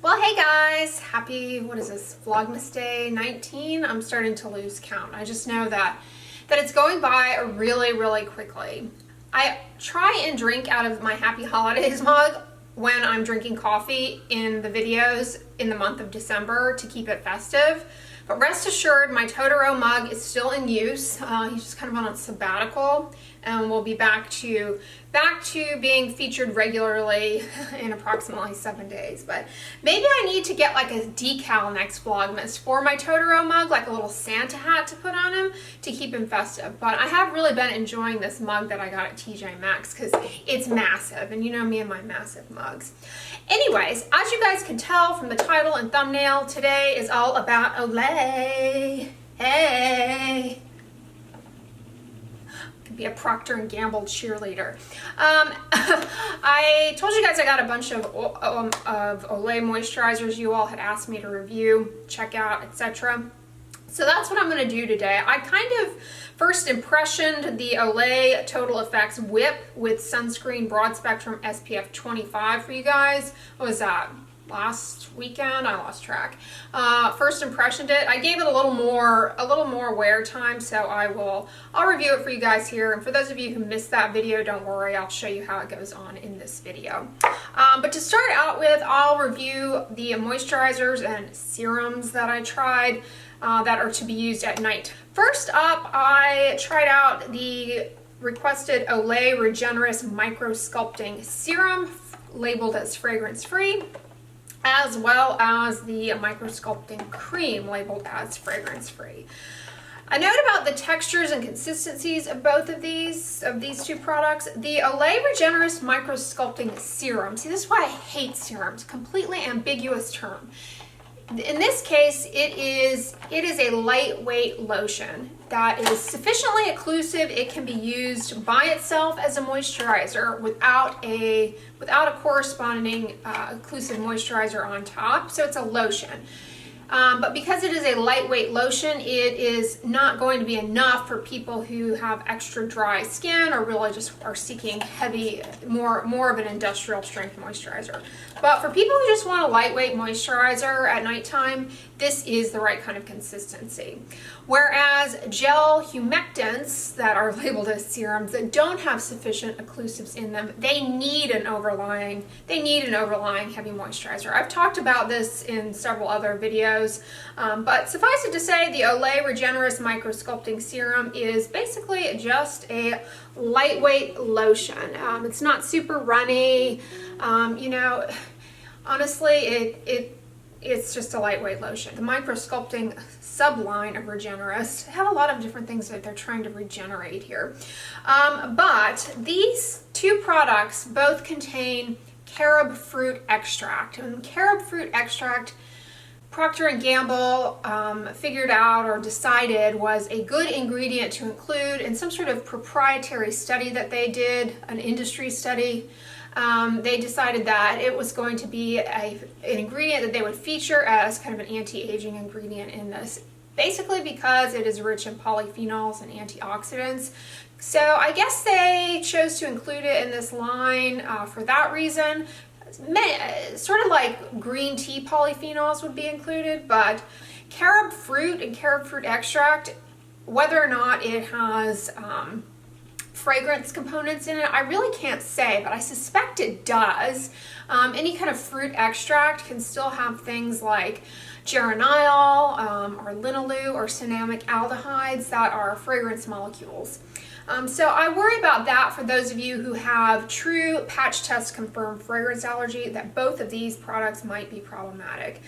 Well, hey guys, happy, what is this, Vlogmas Day 19? I'm starting to lose count. I just know that it's going by really quickly. I try and drink out of my Happy Holidays mug when I'm drinking coffee in the videos in the month of December to keep it festive. But rest assured, my Totoro mug is still in use. He's just kind of on a sabbatical, and we'll be back to being featured regularly in approximately 7 days. But maybe I need to get like a decal next Vlogmas for my Totoro mug, like a little Santa hat to put on him to keep him festive. But I have really been enjoying this mug that I got at TJ Maxx because it's massive, and you know me and my massive mugs. Anyways, as you guys can tell from the title and thumbnail, today is all about Olay. Hey! Could be a Procter & Gamble cheerleader. I told you guys I got a bunch of Olay moisturizers you all had asked me to review, check out, etc. So that's what I'm going to do today. I kind of first impressioned the Olay Total Effects Whip with sunscreen broad spectrum SPF 25 for you guys. What was that? Last weekend? I lost track. First impressioned it. I gave it a little more wear time, so I'll review it for you guys here. And for those of you who missed that video, don't worry, I'll show you how it goes on in this video. But to start out with, I'll review the moisturizers and serums that I tried that are to be used at night. First up, I tried out the requested Olay Regenerist micro-sculpting serum labeled as fragrance-free, as well as the micro-sculpting cream labeled as fragrance-free. A note about the textures and consistencies of both of these two products. The Olay Regenerist micro-sculpting serum. See, this is why I hate serums. Completely ambiguous term. In this case, it is a lightweight lotion that is sufficiently occlusive. It can be used by itself as a moisturizer without a corresponding occlusive moisturizer on top. So it's a lotion. But because it is a lightweight lotion, it is not going to be enough for people who have extra dry skin or really just are seeking heavy, more of an industrial strength moisturizer. But for people who just want a lightweight moisturizer at nighttime, this is the right kind of consistency. Whereas gel humectants that are labeled as serums that don't have sufficient occlusives in them, they need an overlying heavy moisturizer. I've talked about this in several other videos, but suffice it to say, the Olay Regenerist micro-sculpting serum is basically just a lightweight lotion. It's not super runny, you know, honestly, it's just a lightweight lotion. The micro-sculpting subline of Regenerist have a lot of different things that they're trying to regenerate here. But these two products both contain carob fruit extract. And carob fruit extract, Procter & Gamble figured out or decided was a good ingredient to include in some sort of proprietary study that they did, an industry study. They decided that it was going to be an ingredient that they would feature as kind of an anti-aging ingredient in this, basically because it is rich in polyphenols and antioxidants. So I guess they chose to include it in this line for that reason. Sort of like green tea polyphenols would be included, but carob fruit and carob fruit extract, whether or not it has fragrance components in it, I really can't say, but I suspect it does. Any kind of fruit extract can still have things like geraniol or linalool or cinnamic aldehydes that are fragrance molecules. So I worry about that for those of you who have true patch test confirmed fragrance allergy, that both of these products might be problematic.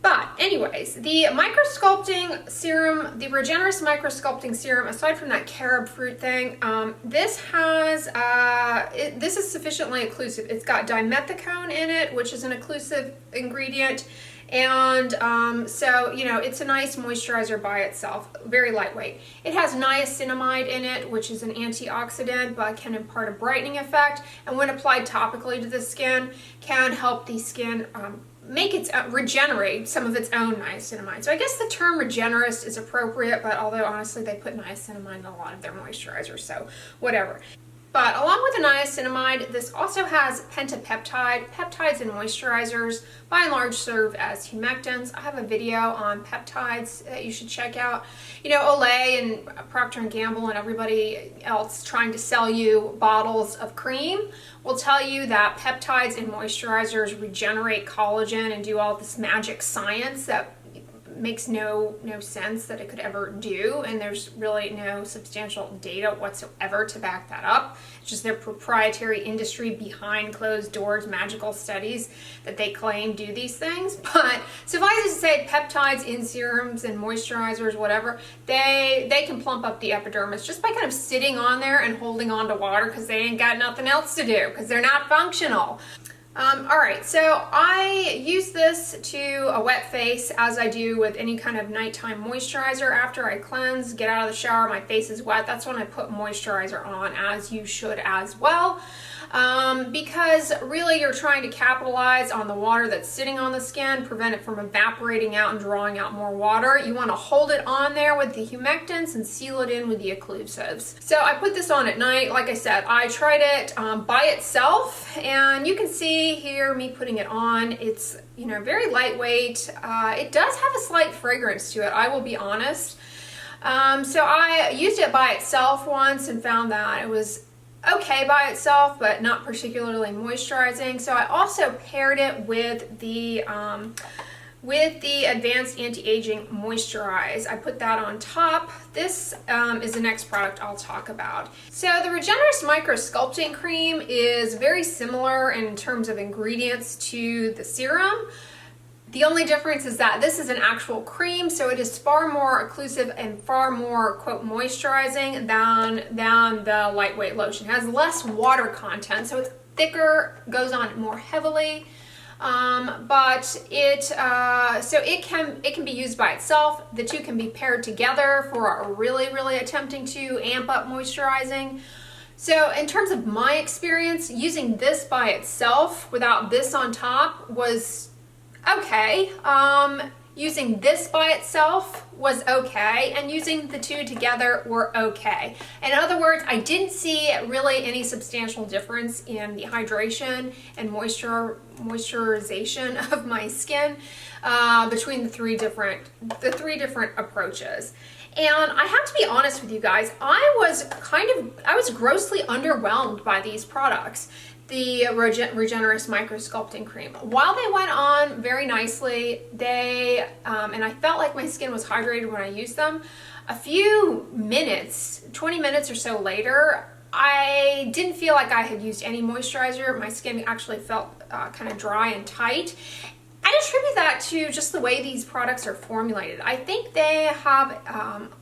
But anyways, the micro-sculpting serum, the Regenerist micro-sculpting serum, aside from that carob fruit thing, this is sufficiently occlusive. It's got dimethicone in it, which is an occlusive ingredient. And so, you know, it's a nice moisturizer by itself, very lightweight. It has niacinamide in it, which is an antioxidant, but can impart a brightening effect. And when applied topically to the skin, can help the skin regenerate some of its own niacinamide. So I guess the term Regenerist is appropriate, but although honestly they put niacinamide in a lot of their moisturizers, so whatever. But along with the niacinamide, this also has pentapeptide. Peptides and moisturizers by and large serve as humectants. I have a video on peptides that you should check out. You know, Olay and Procter & Gamble and everybody else trying to sell you bottles of cream will tell you that peptides and moisturizers regenerate collagen and do all this magic science that makes no sense that it could ever do, and there's really no substantial data whatsoever to back that up. It's just their proprietary industry behind closed doors magical studies that they claim do these things. But suffice it to say, peptides in serums and moisturizers, whatever, they can plump up the epidermis just by kind of sitting on there and holding on to water because they ain't got nothing else to do because they're not functional. Alright, so I use this to a wet face as I do with any kind of nighttime moisturizer. After I cleanse, get out of the shower, my face is wet, that's when I put moisturizer on, as you should as well. Because really you're trying to capitalize on the water that's sitting on the skin, prevent it from evaporating out and drawing out more water. You want to hold it on there with the humectants and seal it in with the occlusives. So I put this on at night. Like I said, I tried it by itself, and you can see here me putting it on. It's, you know, very lightweight. It does have a slight fragrance to it, I will be honest. So I used it by itself once and found that it was okay by itself, but not particularly moisturizing. So I also paired it with the Advanced Anti-Aging Moisturize. I put that on top. This is the next product I'll talk about. So the Regenerist Micro-Sculpting Cream is very similar in terms of ingredients to the serum. The only difference is that this is an actual cream, so it is far more occlusive and far more, quote, moisturizing than the lightweight lotion. It has less water content, so it's thicker, goes on more heavily, but it can be used by itself. The two can be paired together for really attempting to amp up moisturizing. So in terms of my experience, using this by itself without this on top was okay. Using this by itself was okay, and using the two together were okay. In other words, I didn't see really any substantial difference in the hydration and moisturization of my skin between the three different approaches. And I have to be honest with you guys, I was grossly underwhelmed by these products. The Regenerist Micro-Sculpting Cream. While they went on very nicely, and I felt like my skin was hydrated when I used them, a few minutes, 20 minutes or so later, I didn't feel like I had used any moisturizer. My skin actually felt kind of dry and tight. I attribute that to just the way these products are formulated. I think they have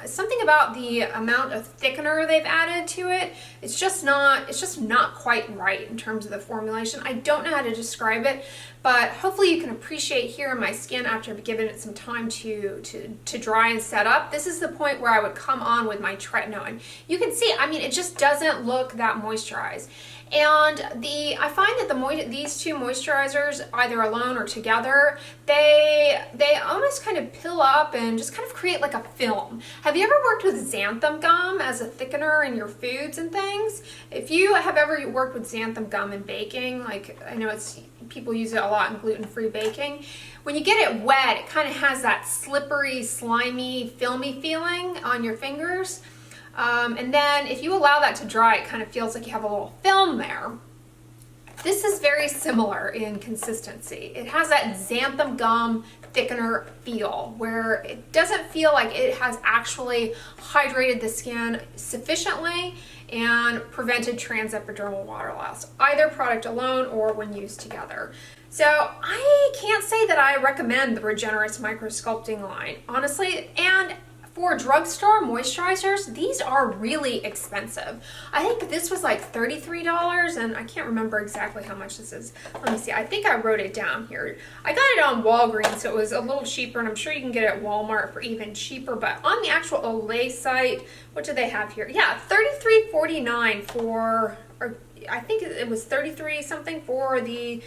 something about the amount of thickener they've added to it. It's just not quite right in terms of the formulation. I don't know how to describe it, but hopefully you can appreciate here in my skin after I've given it some time to dry and set up. This is the point where I would come on with my tretinoin. You can see, I mean, it just doesn't look that moisturized. And I find that these two moisturizers, either alone or together, they almost kind of pill up and just kind of create like a film. Have you ever worked with xanthan gum as a thickener in your foods and things? If you have ever worked with xanthan gum in baking, like I know people use it a lot in gluten-free baking, when you get it wet, it kind of has that slippery, slimy, filmy feeling on your fingers. And then if you allow that to dry, it kind of feels like you have a little film there. This is very similar in consistency. It has that xanthan gum thickener feel where it doesn't feel like it has actually hydrated the skin sufficiently and prevented transepidermal water loss, either product alone or when used together. So I can't say that I recommend the Regenerist Micro-Sculpting line, honestly, and for drugstore moisturizers, these are really expensive. I think this was like $33, and I can't remember exactly how much this is. Let me see, I think I wrote it down here. I got it on Walgreens, so it was a little cheaper, and I'm sure you can get it at Walmart for even cheaper, but on the actual Olay site, what do they have here? Yeah, $33.49 for, or I think it was 33 something for the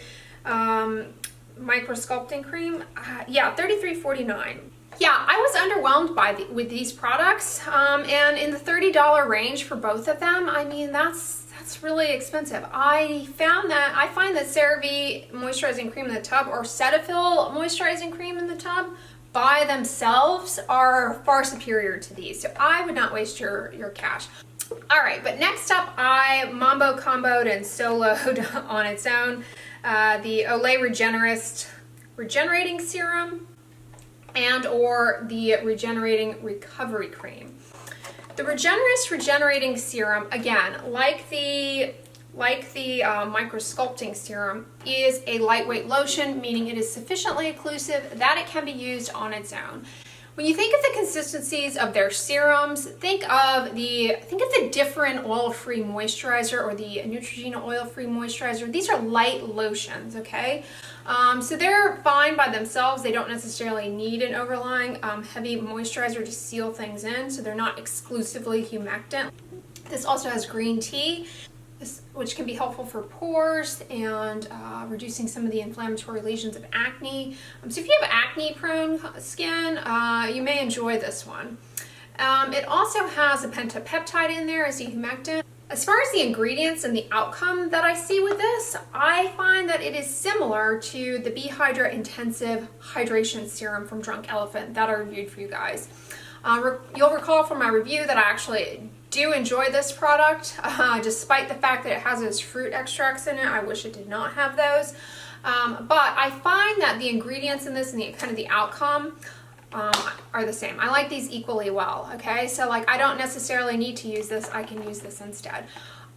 micro-sculpting cream. Yeah, $33.49. Yeah, I was underwhelmed with these products, and in the $30 range for both of them, I mean, that's that's really expensive. I find that CeraVe moisturizing cream in the tub or Cetaphil moisturizing cream in the tub by themselves are far superior to these. So I would not waste your cash. All right, but next up, I mambo comboed and soloed on its own the Olay Regenerist Regenerating Serum and or the Regenerating Recovery Cream. The Regenerist Regenerating Serum, again, like the micro-sculpting serum, is a lightweight lotion, meaning it is sufficiently occlusive that it can be used on its own. When you think of the consistencies of their serums, think of the different oil-free moisturizer or the Neutrogena oil-free moisturizer. These are light lotions, okay? So they're fine by themselves. They don't necessarily need an overlying heavy moisturizer to seal things in, so they're not exclusively humectant. This also has green tea, which can be helpful for pores and reducing some of the inflammatory lesions of acne. So if you have acne-prone skin, you may enjoy this one. It also has a pentapeptide in there as a humectant. As far as the ingredients and the outcome that I see with this, I find that it is similar to the Be Hydra Intensive Hydration Serum from Drunk Elephant that I reviewed for you guys. You'll recall from my review that I actually do enjoy this product, despite the fact that it has those fruit extracts in it. I wish it did not have those. But I find that the ingredients in this and the outcome are the same. I like these equally well, okay? So like I don't necessarily need to use this, I can use this instead.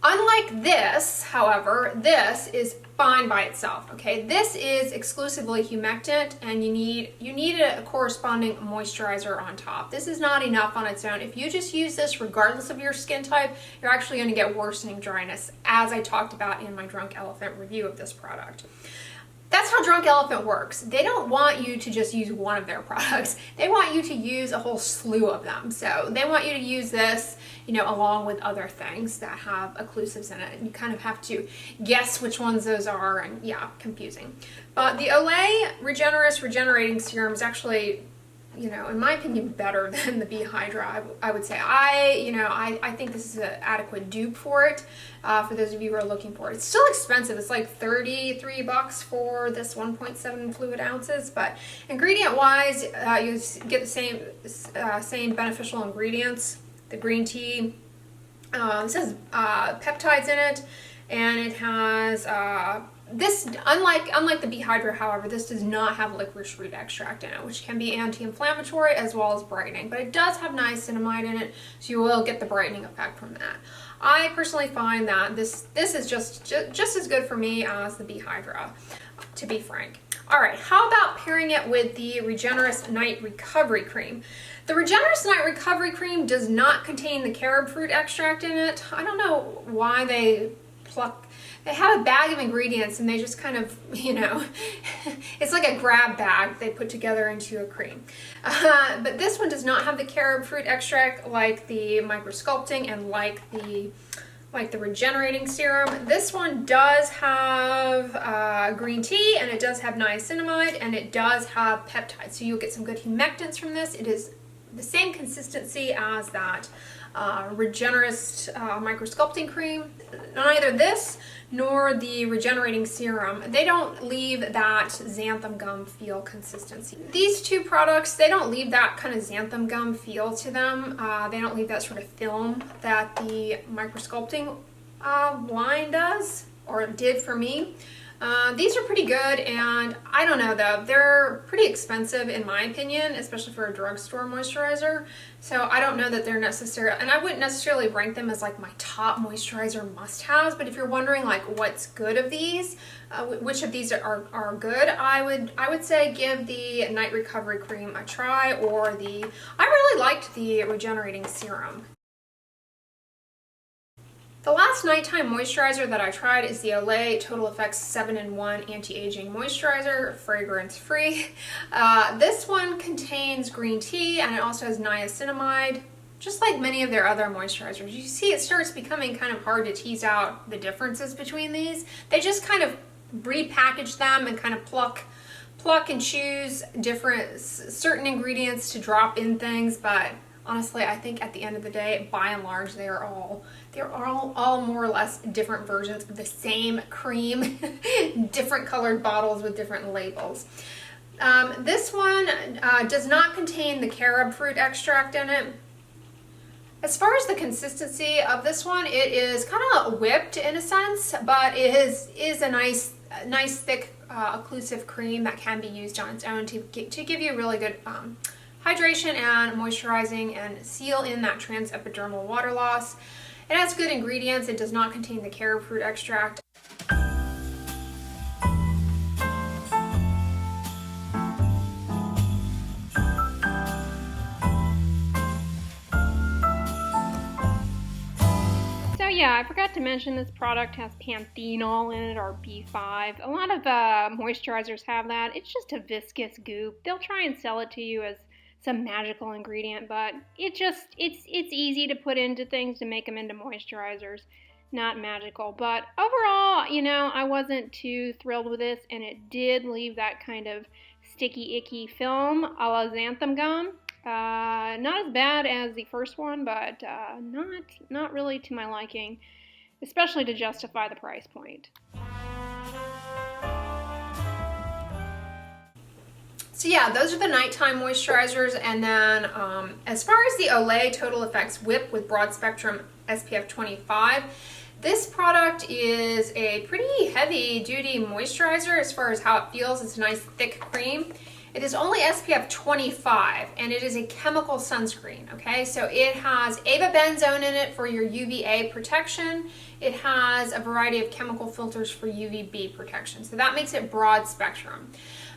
Unlike this, however, this is fine by itself, okay? This is exclusively humectant and you need a corresponding moisturizer on top. This is not enough on its own. If you just use this regardless of your skin type, you're actually going to get worsening dryness, as I talked about in my Drunk Elephant review of this product. That's how Drunk Elephant works. They don't want you to just use one of their products. They want you to use a whole slew of them. So they want you to use this, along with other things that have occlusives in it. And you kind of have to guess which ones those are, and yeah, confusing. But the Olay Regenerist Regenerating Serum is actually, in my opinion, better than the Be Hydra. I would say I think this is an adequate dupe for it. For those of you who are looking for it, it's still expensive. It's like $33 for this 1.7 fluid ounces. But ingredient-wise, you get the same beneficial ingredients. The green tea. This has peptides in it, and it has. This, unlike the Be Hydra, however, this does not have licorice root extract in it, which can be anti-inflammatory as well as brightening. But it does have niacinamide in it, so you will get the brightening effect from that. I personally find that this is just as good for me as the Be Hydra, to be frank. All right, how about pairing it with the Regenerist Night Recovery Cream? The Regenerist Night Recovery Cream does not contain the carob fruit extract in it. I don't know why they have a bag of ingredients and they just kind of, it's like a grab bag they put together into a cream. But this one does not have the carob fruit extract like the micro-sculpting and like the regenerating serum. This one does have green tea, and it does have niacinamide, and it does have peptides. So you'll get some good humectants from this. It is the same consistency as that Regenerist micro-sculpting cream. Neither this nor the regenerating serum, they don't leave that xanthan gum feel consistency. These two products, they don't leave that kind of xanthan gum feel to them. They don't leave that sort of film that the micro-sculpting line does, or did for me. These are pretty good, and I don't know though, they're pretty expensive in my opinion, especially for a drugstore moisturizer. So I don't know that they're necessary, and I wouldn't necessarily rank them as like my top moisturizer must-haves. But if you're wondering like what's good of these, which of these are good, I would say give the Night Recovery Cream a try, or I really liked the Regenerating Serum. The last nighttime moisturizer that I tried is the Olay Total Effects 7-in-1 Anti-Aging Moisturizer, fragrance-free. This one contains green tea, and it also has niacinamide, just like many of their other moisturizers. You see it starts becoming kind of hard to tease out the differences between these. They just kind of repackage them and kind of pluck and choose certain ingredients to drop in things, but honestly, I think at the end of the day, by and large, they are all they're all more or less different versions of the same cream, different colored bottles with different labels. This one does not contain the carob fruit extract in it. As far as the consistency of this one, it is kind of whipped in a sense, but it is a nice thick occlusive cream that can be used on its own to give you really good hydration and moisturizing and seal in that transepidermal water loss. It has good ingredients. It does not contain the carob fruit extract. Yeah, I forgot to mention this product has panthenol in it, or B5. A lot of moisturizers have that. It's just a viscous goop. They'll try and sell it to you as some magical ingredient, but it's easy to put into things to make them into moisturizers. Not magical, but overall, you know, I wasn't too thrilled with this, and it did leave that kind of sticky, icky film a la xanthan gum. Not as bad as the first one, but not really to my liking, especially to justify the price point. So yeah, those are the nighttime moisturizers, and then as far as the Olay Total Effects Whip with Broad Spectrum SPF 25, this product is a pretty heavy duty moisturizer as far as how it feels. It's a nice thick cream. It is only SPF 25, and it is a chemical sunscreen, okay? So it has avobenzone in it for your UVA protection. It has a variety of chemical filters for UVB protection. So that makes it broad spectrum.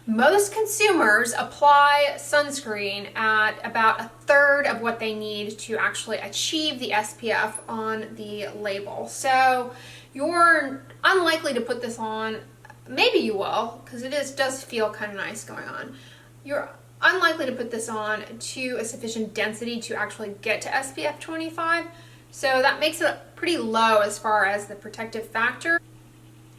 Most consumers apply sunscreen at about 1/3 of what they need to actually achieve the SPF on the label. So you're unlikely to put this on. Maybe you will, because it does feel kind of nice going on. You're unlikely to put this on to a sufficient density to actually get to SPF 25. So that makes it pretty low as far as the protective factor.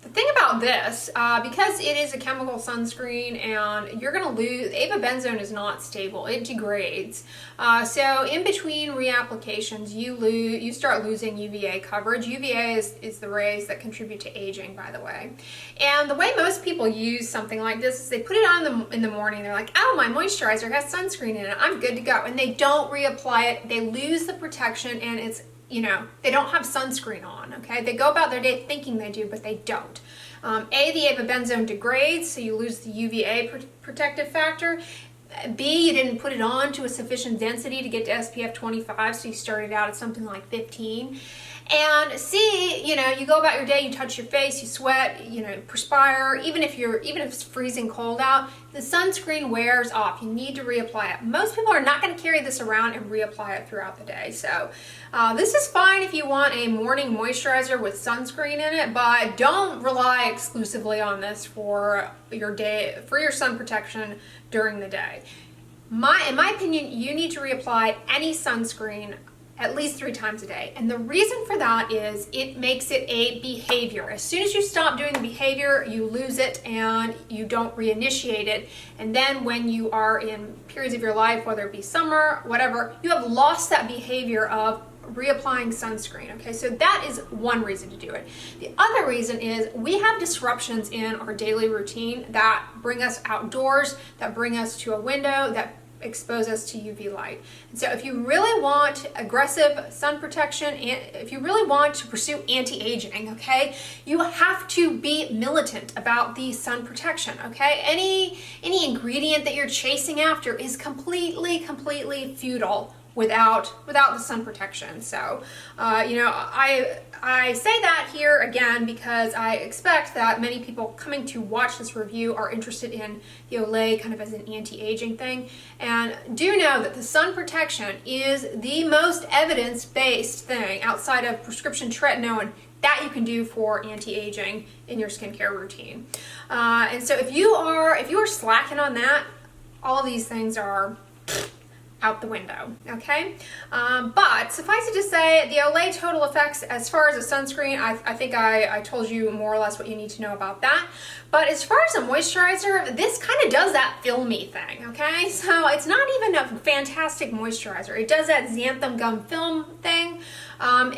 The thing about this, because it is a chemical sunscreen and you're going to lose, avobenzone is not stable, it degrades. So in between reapplications, you start losing UVA coverage. UVA is the rays that contribute to aging, by the way. And the way most people use something like this is they put it on in the morning. They're like, oh, my moisturizer has sunscreen in it, I'm good to go. And they don't reapply it, they lose the protection, and it's, you know, they don't have sunscreen on, okay? They go about their day thinking they do, but they don't. The avobenzone degrades, so you lose the UVA protective factor. B, you didn't put it on to a sufficient density to get to SPF 25, so you started out at something like 15. And C, you know, you go about your day, you touch your face, you sweat, you know, perspire, even if it's freezing cold out, the sunscreen wears off. You need to reapply it. Most people are not going to carry this around and reapply it throughout the day. So this is fine if you want a morning moisturizer with sunscreen in it, but don't rely exclusively on this for your day, for your sun protection during the day. In my opinion, you need to reapply any sunscreen at least 3 times a day. And the reason for that is it makes it a behavior. As soon as you stop doing the behavior, you lose it and you don't reinitiate it. And then when you are in periods of your life, whether it be summer, whatever, you have lost that behavior of reapplying sunscreen. Okay, so that is one reason to do it. The other reason is we have disruptions in our daily routine that bring us outdoors, that bring us to a window, that expose us to UV light. And so if you really want aggressive sun protection, and if you really want to pursue anti-aging, okay, you have to be militant about the sun protection, okay? Any ingredient that you're chasing after is completely futile without the sun protection. So, you know, I say that here again because I expect that many people coming to watch this review are interested in the Olay kind of as an anti-aging thing. And do know that the sun protection is the most evidence-based thing outside of prescription tretinoin that you can do for anti-aging in your skincare routine. And so if you are slacking on that, all of these things are out the window, okay? But suffice it to say, the Olay Total Effects, as far as a sunscreen, I think I told you more or less what you need to know about that. But as far as a moisturizer, this kind of does that filmy thing, okay? So it's not even a fantastic moisturizer. It does that xanthan gum film thing.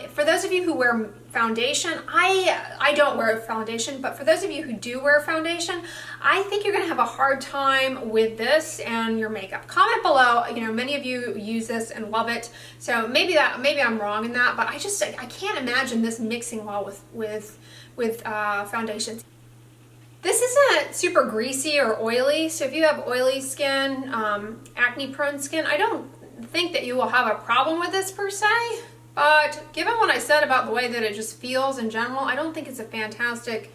For those of you who wear foundation, I don't wear foundation, but for those of you who do wear foundation, I think you're gonna have a hard time with this and your makeup. Comment below, you know, many of you use this and love it, so maybe I'm wrong in that, but I can't imagine this mixing well with foundations. This isn't super greasy or oily, so if you have oily skin, acne prone skin, I don't think that you will have a problem with this per se. But given what I said about the way that it just feels in general, I don't think it's a fantastic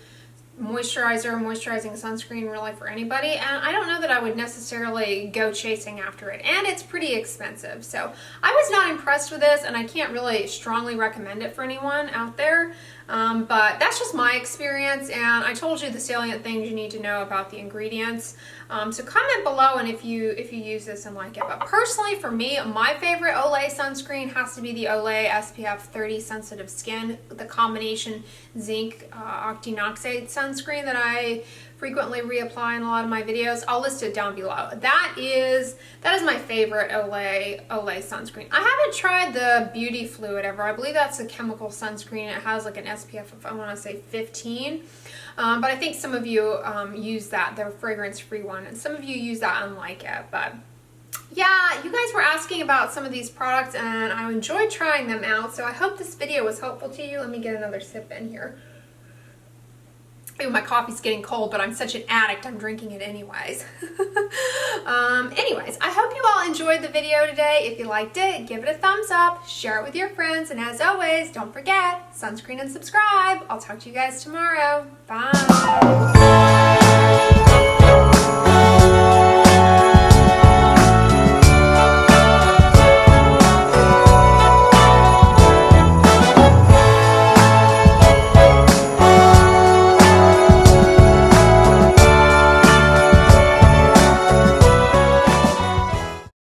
moisturizing sunscreen really for anybody, and I don't know that I would necessarily go chasing after it, and it's pretty expensive. So I was not impressed with this, and I can't really strongly recommend it for anyone out there. But that's just my experience, and I told you the salient things you need to know about the ingredients. So comment below and if you use this and like it. But personally, for me, my favorite Olay sunscreen has to be the Olay SPF 30 Sensitive Skin, the combination zinc octinoxide sunscreen that I frequently reapply in a lot of my videos. I'll list it down below. That is my favorite Olay sunscreen. I haven't tried the Beauty Fluid ever. I believe that's a chemical sunscreen. It has like an SPF of, I want to say 15. But I think some of you use that, the fragrance-free one, and some of you use that and like it. But yeah, you guys were asking about some of these products, and I enjoyed trying them out, so I hope this video was helpful to you. Let me get another sip in here. Ooh, my coffee's getting cold, but I'm such an addict, I'm drinking it anyways. Anyways, I hope you all enjoyed the video today. If you liked it, give it a thumbs up, share it with your friends, and as always, don't forget, sunscreen and subscribe. I'll talk to you guys tomorrow. Bye.